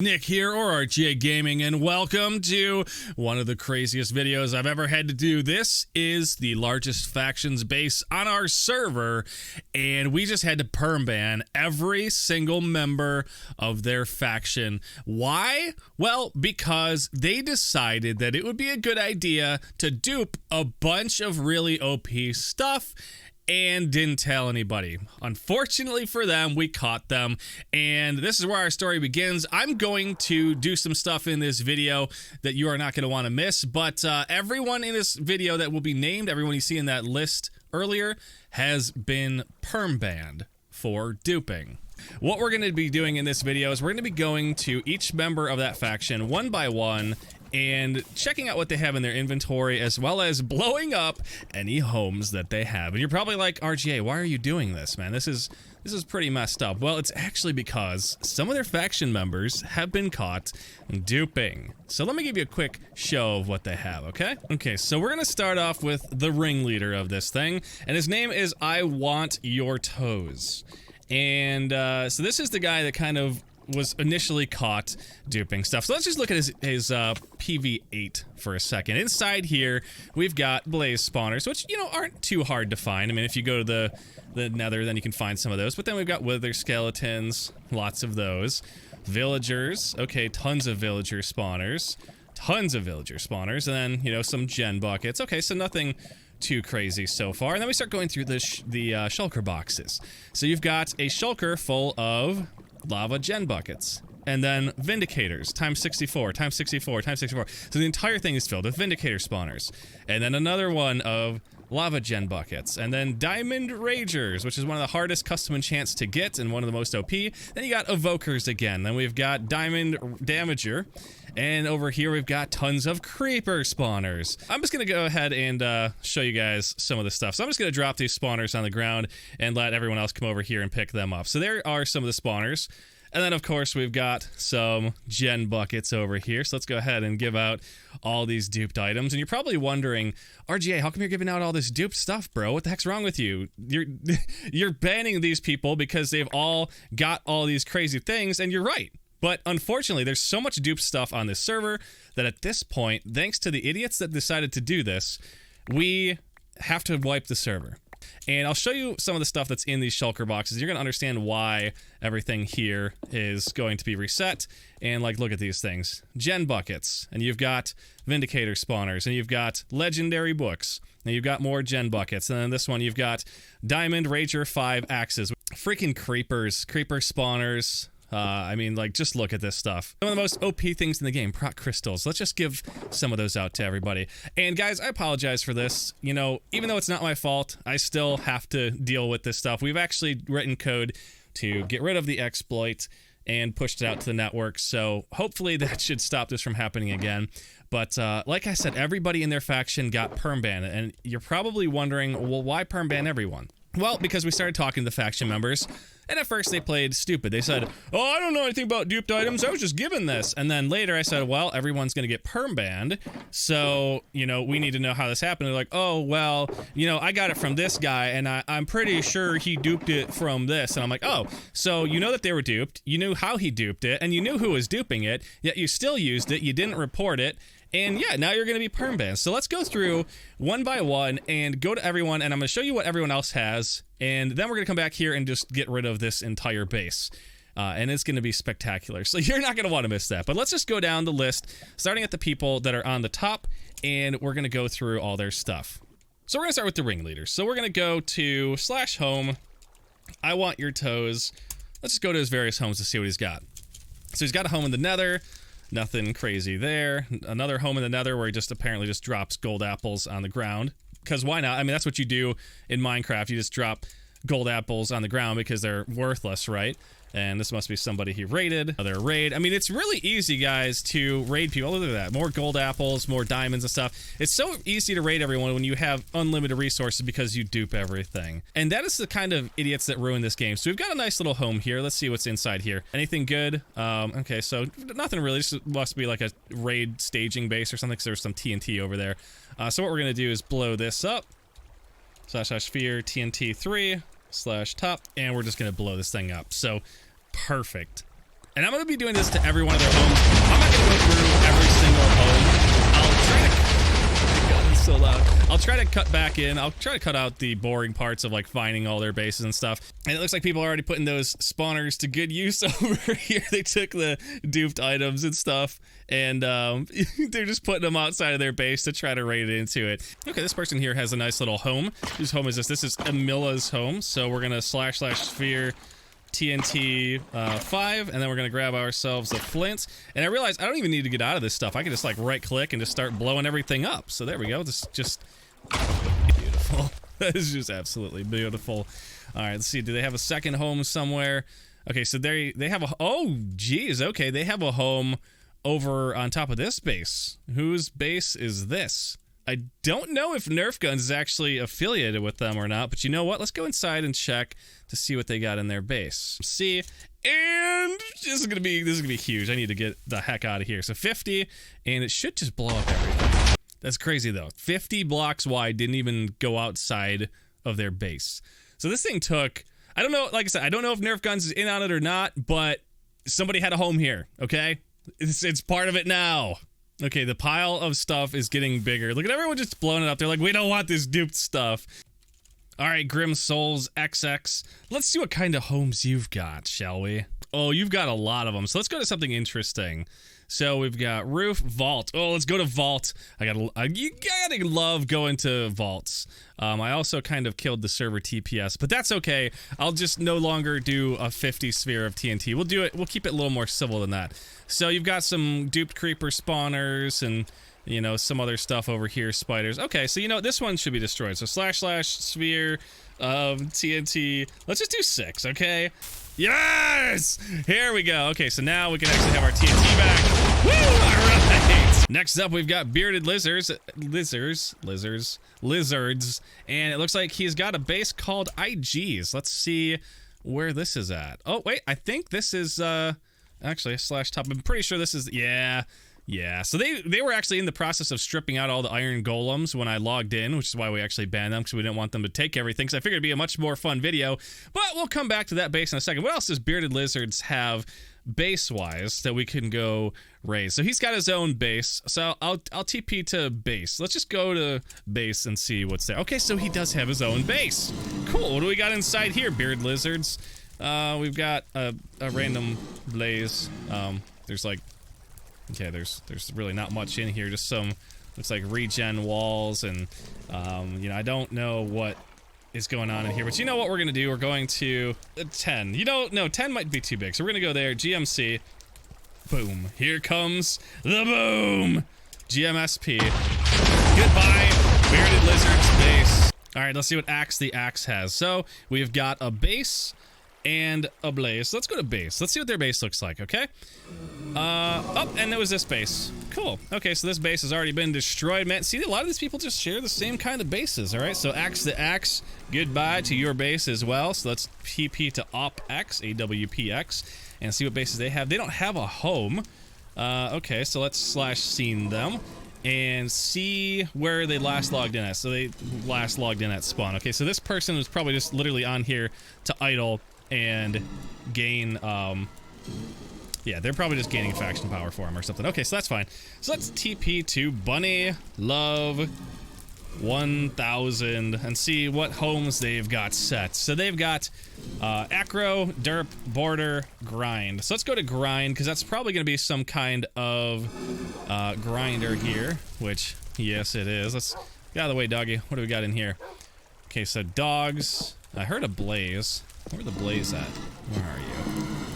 Nick here, or RGA Gaming, and welcome to one of the craziest videos I've ever had to do. This is the largest factions base on our server, and we just had to permaban every single member of their faction. Why? Well, because they decided that it would be a good idea to dupe a bunch of really OP stuff and didn't tell anybody. Unfortunately for them, we caught them, and this is where our story begins. I'm going to do some stuff in this video that you are not going to want to miss, but everyone in this video that will be named, everyone you see in that list earlier, has been perm banned for duping. What we're going to be doing in this video is we're going to be going to each member of that faction one by one and checking out what they have in their inventory, as well as blowing up any homes that they have. And you're probably like, RGA, why are you doing this, man? This is pretty messed up. Well, it's actually because some of their faction members have been caught duping. So let me give you a quick show of what they have, okay? Okay, so we're gonna start off with the ringleader of this thing, and his name is I Want Your Toes. And so this is the guy that kind of was initially caught duping stuff. So let's just look at his PV8 for a second. Inside here, we've got blaze spawners, which, you know, aren't too hard to find. I mean, if you go to the nether, then you can find some of those. But then we've got wither skeletons, lots of those. Villagers, okay, tons of villager spawners. Tons of villager spawners. And then, you know, some gen buckets. Okay, so nothing too crazy so far. And then we start going through the shulker boxes. So you've got a shulker full of lava gen buckets, and then vindicators times 64 times 64 times 64. So the entire thing is filled with vindicator spawners, and then another one of lava gen buckets, and then diamond ragers, which is one of the hardest custom enchants to get and one of the most OP. Then you got evokers again. Then we've got diamond damager, and over here we've got tons of creeper spawners. I'm just gonna go ahead and show you guys some of the stuff. So I'm just gonna drop these spawners on the ground and let everyone else come over here and pick them up. So there are some of the spawners. And then, of course, we've got some gen buckets over here. So let's go ahead and give out all these duped items. And you're probably wondering, RGA, how come you're giving out all this duped stuff, bro? What the heck's wrong with you? You're banning these people because they've all got all these crazy things, and you're right. But unfortunately, there's so much duped stuff on this server that at this point, thanks to the idiots that decided to do this, we have to wipe the server. And I'll show you some of the stuff that's in these shulker boxes. You're going to understand why everything here is going to be reset. And, like, look at these things. Gen buckets. And you've got vindicator spawners. And you've got legendary books. And you've got more gen buckets. And then this one, you've got diamond rager 5 axes. Freaking creepers. Creeper spawners. I mean, like, just look at this stuff. Some of the most OP things in the game, proc crystals. Let's just give some of those out to everybody. And guys, I apologize for this. You know, even though it's not my fault, I still have to deal with this stuff. We've actually written code to get rid of the exploit and pushed it out to the network. So hopefully that should stop this from happening again. But like I said, everybody in their faction got perm banned. And you're probably wondering, well, why perm ban everyone? Well, because we started talking to the faction members, and at first they played stupid. They said, oh, I don't know anything about duped items, I was just given this. And then later I said, well, everyone's gonna get perm banned, so, you know, we need to know how this happened. They're like, oh, well, you know, I got it from this guy, and I'm pretty sure he duped it from this. And I'm like, oh, so you know that they were duped, you knew how he duped it, and you knew who was duping it, yet you still used it, you didn't report it. And yeah, now you're going to be perm banned. So let's go through one by one and go to everyone, and I'm going to show you what everyone else has, and then we're going to come back here and just get rid of this entire base. And it's going to be spectacular. So you're not going to want to miss that. But let's just go down the list, starting at the people that are on the top, and we're going to go through all their stuff. So we're going to start with the ringleaders. So we're going to go to /home. I Want Your Toes. Let's just go to his various homes to see what he's got. So he's got a home in the nether. Nothing crazy there. Another home in the nether where he just apparently just drops gold apples on the ground. Because why not? I mean, that's what you do in Minecraft. You just drop gold apples on the ground because they're worthless, right? And this must be somebody he raided. Another raid. I mean, it's really easy, guys, to raid people. Look at that. More gold apples, more diamonds and stuff. It's so easy to raid everyone when you have unlimited resources because you dupe everything. And that is the kind of idiots that ruin this game. So we've got a nice little home here. Let's see what's inside here. Anything good? Okay, so nothing really. This must be like a raid staging base or something because there's some TNT over there. So what we're going to do is blow this up. /sphere TNT 3 /top, and we're just gonna blow this thing up. So perfect. And I'm going to be doing this to every one of their homes. I'm not going to go through every single home. So loud. I'll try to cut back in. I'll try to cut out the boring parts of like finding all their bases and stuff. And it looks like people are already putting those spawners to good use over here. They took the duped items and stuff, and they're just putting them outside of their base to try to raid into it. Okay, this person here has a nice little home. Whose home is this? This is Emila's home. So we're gonna / sphere TNT 5, and then we're gonna grab ourselves a flint. And I realized I don't even need to get out of this stuff. I can just like right click and just start blowing everything up. So there we go. This is just beautiful. That is just absolutely beautiful. All right, let's see. Do they have a second home somewhere? Okay, so they have a, oh geez, okay, they have a home over on top of this base. Whose base is this? I don't know if Nerf Guns is actually affiliated with them or not, but you know what? Let's go inside and check to see what they got in their base. See, and this is gonna be huge. I need to get the heck out of here. So 50, and it should just blow up everything. That's crazy though. 50 blocks wide, didn't even go outside of their base. So this thing took, I don't know, like I said, I don't know if Nerf Guns is in on it or not, but somebody had a home here, okay? It's part of it now. Okay, the pile of stuff is getting bigger. Look at everyone just blowing it up. They're like, we don't want this duped stuff. All right, Grim Souls XX. Let's see what kind of homes you've got, shall we? Oh, you've got a lot of them. So let's go to something interesting. So we've got roof, vault. Oh, let's go to vault. You gotta love going to vaults. I also kind of killed the server TPS, but that's okay. I'll just no longer do a 50 sphere of TNT. We'll do it. We'll keep it a little more civil than that. So you've got some duped creeper spawners and, you know, some other stuff over here, spiders. Okay, so you know this one should be destroyed. So / sphere TNT. Let's just do 6, okay? Yes! Here we go. Okay, so now we can actually have our TNT back. Woo! All right. Next up, we've got bearded lizards, and it looks like he's got a base called IGs. Let's see where this is at. Oh, wait, I think this is, actually a / top. I'm pretty sure this is, yeah. So they were actually in the process of stripping out all the iron golems when I logged in, which is why we actually banned them, because we didn't want them to take everything, because I figured it'd be a much more fun video. But we'll come back to that base in a second. What else does bearded lizards have base-wise that we can go raise? So he's got his own base, so I'll TP to base. Let's just go to base and see what's there. Okay, so he does have his own base. Cool. What do we got inside here, bearded lizards? We've got a random blaze. There's like, okay, there's really not much in here, just some, looks like regen walls, and you know, I don't know what is going on in here, but you know what we're gonna do? We're going to 10. You know, no, 10 might be too big, so we're gonna go there. GMC, boom, here comes the boom. GMSP, goodbye, bearded lizard's base. All right, let's see what axe the axe has. So we've got a base and a blaze. Let's go to base. Let's see what their base looks like, okay? Oh, and there was this base. Cool. Okay, so this base has already been destroyed, man. See, a lot of these people just share the same kind of bases, all right? So axe the axe, goodbye to your base as well. So let's PP to OpX, AWPX, and see what bases they have. They don't have a home. Okay, so let's / scene them and see where they last logged in at. So they last logged in at spawn. Okay, so this person was probably just literally on here to idle and gain, yeah, they're probably just gaining faction power for him or something. Okay, so that's fine. So let's TP to Bunny Love 1000 and see what homes they've got set. So they've got acro, derp, border, grind. So let's go to grind, because that's probably going to be some kind of grinder here, which, yes, it is. Let's get out of the way, doggy. What do we got in here? Okay, so dogs. I heard a blaze. Where's the blaze at? Where are you?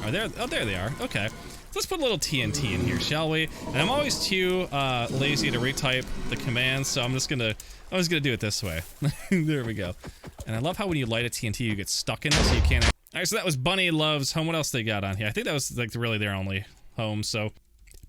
Are there? Oh, there they are. Okay. Let's put a little TNT in here, shall we? And I'm always too lazy to retype the commands, so I'm just gonna do it this way. There we go. And I love how when you light a TNT, you get stuck in it, so you can't. All right, so that was Bunny Love's home. What else they got on here? I think that was like really their only home. So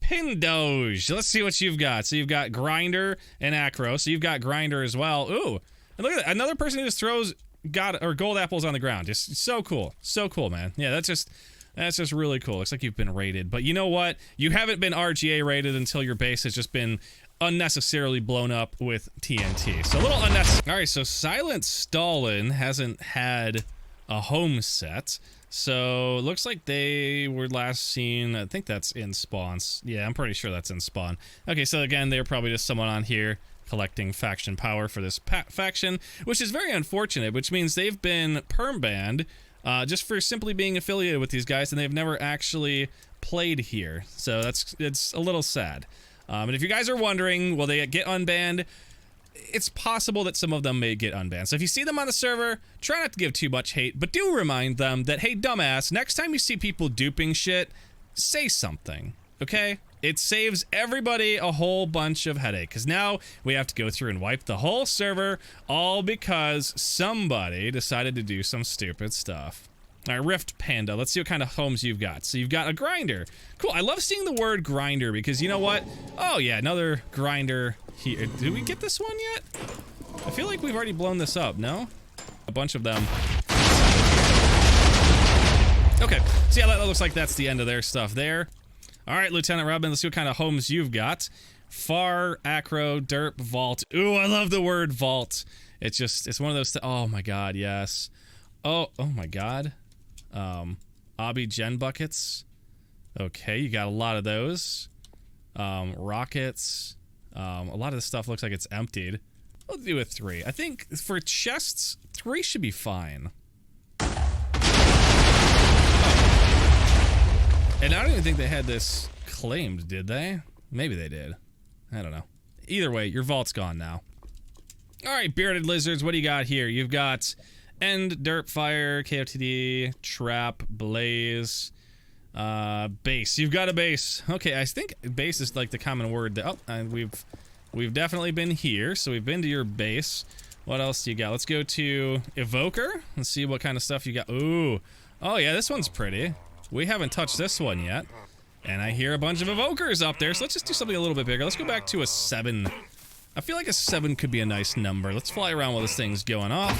Pindoge. Let's see what you've got. So you've got Grinder and Acro. So you've got Grinder as well. Ooh, and look at that. Another person who just throws gold apples on the ground. Just so cool. So cool, man. Yeah, that's just really cool. Looks like you've been raided. But you know what? You haven't been RGA raided until your base has just been unnecessarily blown up with TNT. So a little unnecessary. All right, so Silent Stalin hasn't had a home set. So looks like they were last seen, I think that's in spawns. Yeah, I'm pretty sure that's in spawn. Okay, so again, they're probably just someone on here collecting faction power for this faction, which is very unfortunate, which means they've been perm banned just for simply being affiliated with these guys, and they've never actually played here. So it's a little sad. And if you guys are wondering, will they get unbanned? It's possible that some of them may get unbanned. So if you see them on the server, try not to give too much hate, but do remind them that, hey, dumbass, next time you see people duping shit, say something, okay? It saves everybody a whole bunch of headache, because now we have to go through and wipe the whole server, all because somebody decided to do some stupid stuff. All right, Rift Panda, let's see what kind of homes you've got. So you've got a grinder. Cool, I love seeing the word grinder, because you know what? Oh yeah, another grinder here. Did we get this one yet? I feel like we've already blown this up, no? A bunch of them. Okay, so yeah, that looks like that's the end of their stuff there. All right, Lieutenant Robin, let's see what kind of homes you've got. Far, Acro, Derp, Vault. Ooh, I love the word Vault. It's just, it's one of those, oh my God, yes. Oh my God. Obby Gen Buckets. Okay, you got a lot of those. Rockets. A lot of this stuff looks like it's emptied. We'll do a 3. I think for chests, 3 should be fine. And I don't even think they had this claimed, did they? Maybe they did. I don't know. Either way, your vault's gone now. All right, Bearded Lizards, what do you got here? You've got End, Derp, Fire, KOTD, Trap, Blaze, Base. You've got a base. Okay, I think base is like the common word. Oh, and we've definitely been here, so we've been to your base. What else do you got? Let's go to Evoker. Let's see what kind of stuff you got. Ooh. Oh, yeah, this one's pretty. We haven't touched this one yet. And I hear a bunch of Evokers up there, so let's just do something a little bit bigger. Let's go back to a 7. I feel like a 7 could be a nice number. Let's fly around while this thing's going off.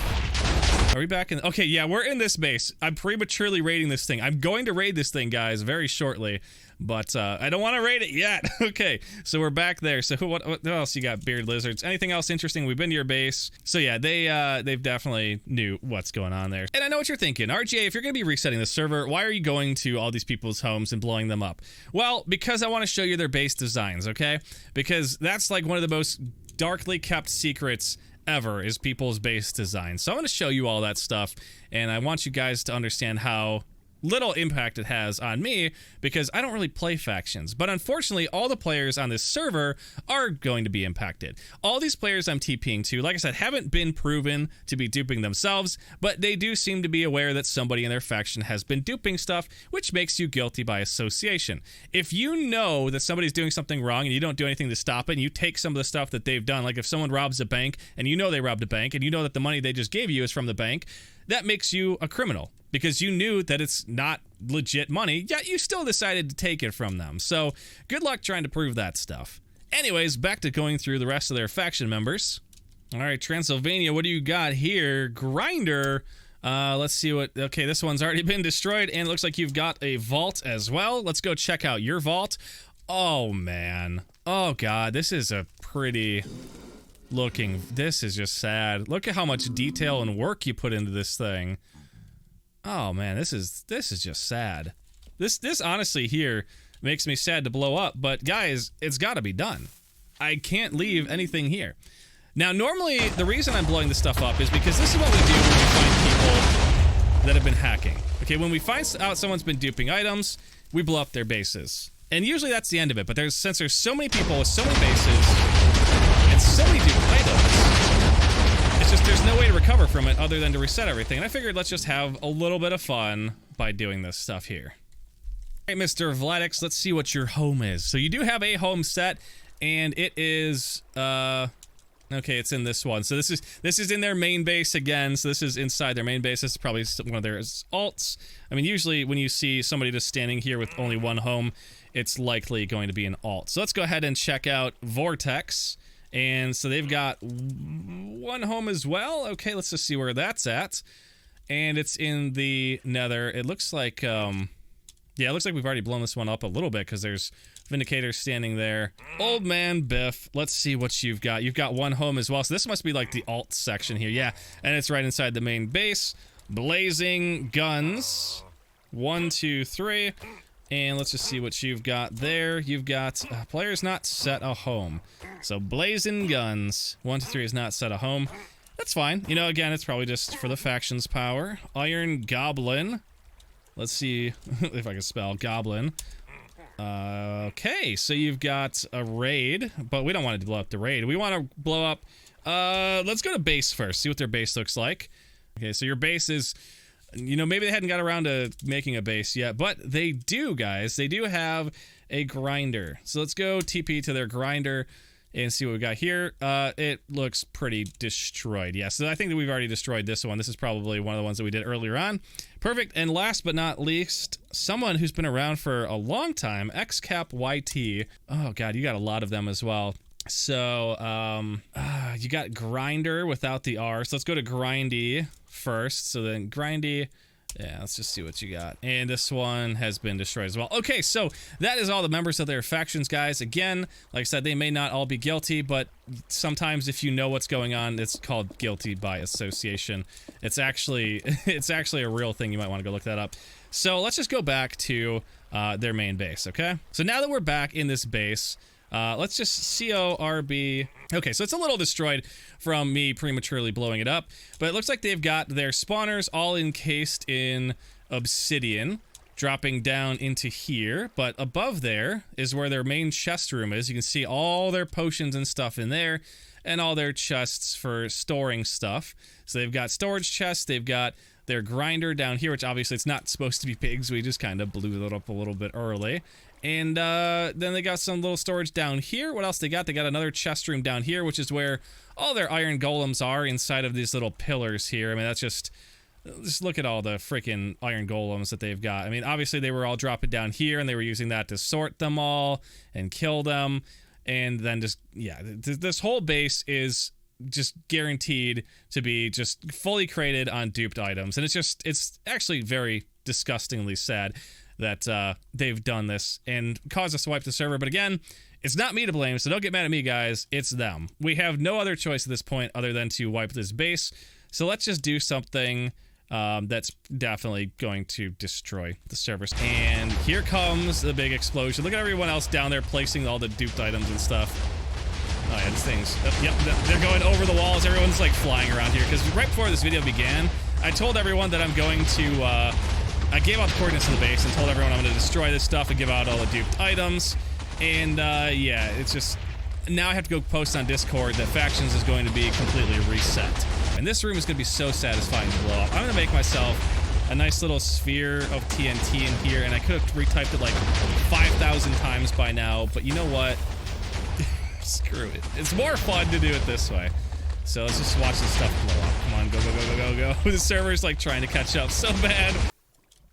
Are we back in? Okay, yeah, we're in this base. I'm prematurely raiding this thing. I'm going to raid this thing, guys, very shortly. But I don't want to raid it yet. Okay, so we're back there. So what else you got, Beard Lizards? Anything else interesting? We've been to your base. So yeah, they've definitely knew what's going on there. And I know what you're thinking. RGA, if you're going to be resetting the server, why are you going to all these people's homes and blowing them up? Well, because I want to show you their base designs, okay? Because that's like one of the most darkly kept secrets ever is people's base design. So I'm going to show you all that stuff, and I want you guys to understand how little impact it has on me, because I don't really play factions. But unfortunately, all the players on this server are going to be impacted. All these players I'm TPing to, like I said, haven't been proven to be duping themselves, but they do seem to be aware that somebody in their faction has been duping stuff, which makes you guilty by association. If you know that somebody's doing something wrong and you don't do anything to stop it, and you take some of the stuff that they've done, like if someone robs a bank and you know they robbed a bank and you know that the money they just gave you is from the bank, that makes you a criminal, because you knew that it's not legit money, yet you still decided to take it from them. So good luck trying to prove that stuff. Anyways, back to going through the rest of their faction members. All right, Transylvania, what do you got here? Grinder. Let's see what... Okay, this one's already been destroyed, and it looks like you've got a vault as well. Let's go check out your vault. Oh, man. Oh, God, this is a pretty... looking... This is just sad. Look at how much detail and work you put into this thing. Oh man, this is just sad. This honestly here makes me sad to blow up, but guys, it's got to be done. I can't leave anything here. Now, normally the reason I'm blowing this stuff up is because this is what we do when we find people that have been hacking. Okay, when we find out someone's been duping items, we blow up their bases. And usually that's the end of it, but since there's so many people with so many bases and so many duped items, it's just there's no way to recover from it other than to reset everything. And I figured let's just have a little bit of fun by doing this stuff here. All right, Mr. Vladix, let's see what your home is. So you do have a home set, and it is okay, it's in this one. So this is in their main base again. So this is inside their main base. This is probably one of their alts. I mean, usually when you see somebody just standing here with only one home, it's likely going to be an alt. So let's go ahead and check out Vortex. And so they've got one home as well. Okay, let's just see where that's at. And it's in the Nether. It looks like, yeah, it looks like we've already blown this one up a little bit because there's Vindicator standing there. Old Man Biff, let's see what you've got. You've got one home as well. So this must be like the alt section here. Yeah, and it's right inside the main base. Blazing Guns. 1, 2, 3. And let's just see what you've got there. You've got players not set a home. So blazing guns. 1, 2, 3 is not set a home. That's fine. You know, again, it's probably just for the faction's power. Iron Goblin. Let's see if I can spell goblin. Okay, so you've got a raid, but we don't want to blow up the raid. We want to blow up... let's go to base first, see what their base looks like. Okay, so your base is... You know, maybe they hadn't got around to making a base yet, but they do, guys. They do have a grinder. So let's go TP to their grinder and see what we got here. It looks pretty destroyed. Yeah, so I think that we've already destroyed this one. This is probably one of the ones that we did earlier on. Perfect. And last but not least, someone who's been around for a long time, XCapYT. Oh, God, you got a lot of them as well. So, you got grinder without the R. So let's go to grindy first. So then grindy. Yeah, let's just see what you got. And this one has been destroyed as well. Okay, so that is all the members of their factions, guys. Again, like I said, they may not all be guilty, but sometimes if you know what's going on, it's called guilty by association. It's actually a real thing. You might want to go look that up. So let's just go back to their main base, okay? So now that we're back in this base, let's just CORB. Okay, so it's a little destroyed from me prematurely blowing it up, but it looks like they've got their spawners all encased in obsidian, dropping down into here. But above there is where their main chest room is. You can see all their potions and stuff in there, and all their chests for storing stuff. So they've got storage chests, they've got their grinder down here, which obviously it's not supposed to be pigs. We just kind of blew it up a little bit early. And then they got some little storage down here. What else they got? They got another chest room down here, which is where all their iron golems are inside of these little pillars here. I mean, that's just look at all the freaking iron golems that they've got. I mean, obviously they were all dropping down here, and they were using that to sort them all and kill them. And then just, yeah, this whole base is just guaranteed to be just fully created on duped items. And it's actually very disgustingly sad that they've done this and caused us to wipe the server. But again, it's not me to blame, so don't get mad at me, guys. It's them. We have no other choice at this point other than to wipe this base. So let's just do something that's definitely going to destroy the servers. And here comes the big explosion. Look at everyone else down there placing all the duped items and stuff. Oh yeah, these things. Yep, they're going over the walls. Everyone's like flying around here. Because right before this video began, I told everyone that I'm going to... I gave out the coordinates of the base and told everyone I'm going to destroy this stuff and give out all the duped items. And yeah, it's just... Now I have to go post on Discord that Factions is going to be completely reset. And this room is going to be so satisfying to blow up. I'm going to make myself a nice little sphere of TNT in here, and I could have retyped it like 5,000 times by now, but you know what? Screw it. It's more fun to do it this way. So let's just watch this stuff blow up. Come on, go, go, go, go, go, go. The server's like trying to catch up so bad.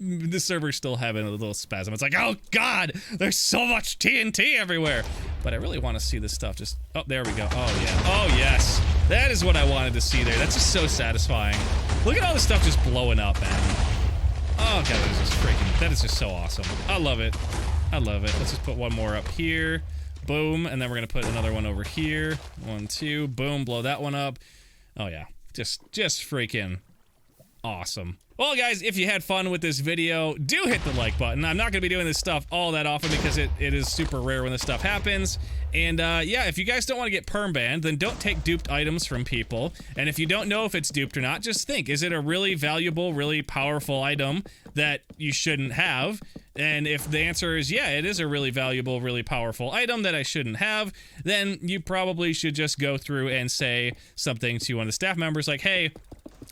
The server's still having a little spasm. It's like, oh god, there's so much TNT everywhere. But I really want to see this stuff just... Oh, there we go. Oh, yeah. Oh, yes. That is what I wanted to see there. That's just so satisfying. Look at all this stuff just blowing up, man. Oh, god, that is just freaking... That is just so awesome. I love it. I love it. Let's just put one more up here. Boom. And then we're going to put another one over here. 1, 2. Boom. Blow that one up. Oh, yeah. Just freaking awesome. Well, guys, if you had fun with this video, do hit the like button. I'm not going to be doing this stuff all that often because it is super rare when this stuff happens. And, yeah, if you guys don't want to get perm banned, then don't take duped items from people. And if you don't know if it's duped or not, just think, is it a really valuable, really powerful item that you shouldn't have? And if the answer is, yeah, it is a really valuable, really powerful item that I shouldn't have, then you probably should just go through and say something to one of the staff members like, hey,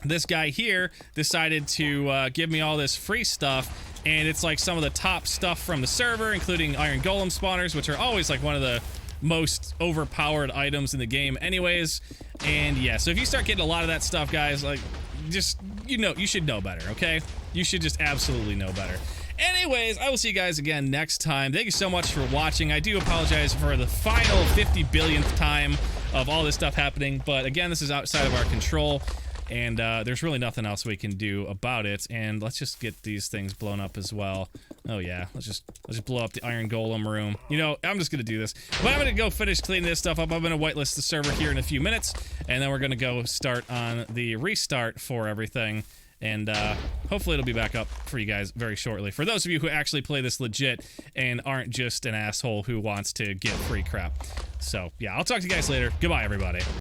this guy here decided to give me all this free stuff, and it's like some of the top stuff from the server, including iron golem spawners, which are always like one of the most overpowered items in the game anyways. And yeah, so if you start getting a lot of that stuff, guys, like, just, you know, you should know better, okay? You should just absolutely know better. Anyways, I will see you guys again next time. Thank you so much for watching. I do apologize for the final 50 billionth time of all this stuff happening, but again, this is outside of our control. And there's really nothing else we can do about it. And let's just get these things blown up as well. Oh yeah, let's just blow up the iron golem room. You know, I'm just gonna do this. But I'm gonna go finish cleaning this stuff up. I'm gonna whitelist the server here in a few minutes, and then we're gonna go start on the restart for everything. and hopefully it'll be back up for you guys very shortly. For those of you who actually play this legit and aren't just an asshole who wants to get free crap. So, yeah, I'll talk to you guys later. Goodbye, everybody.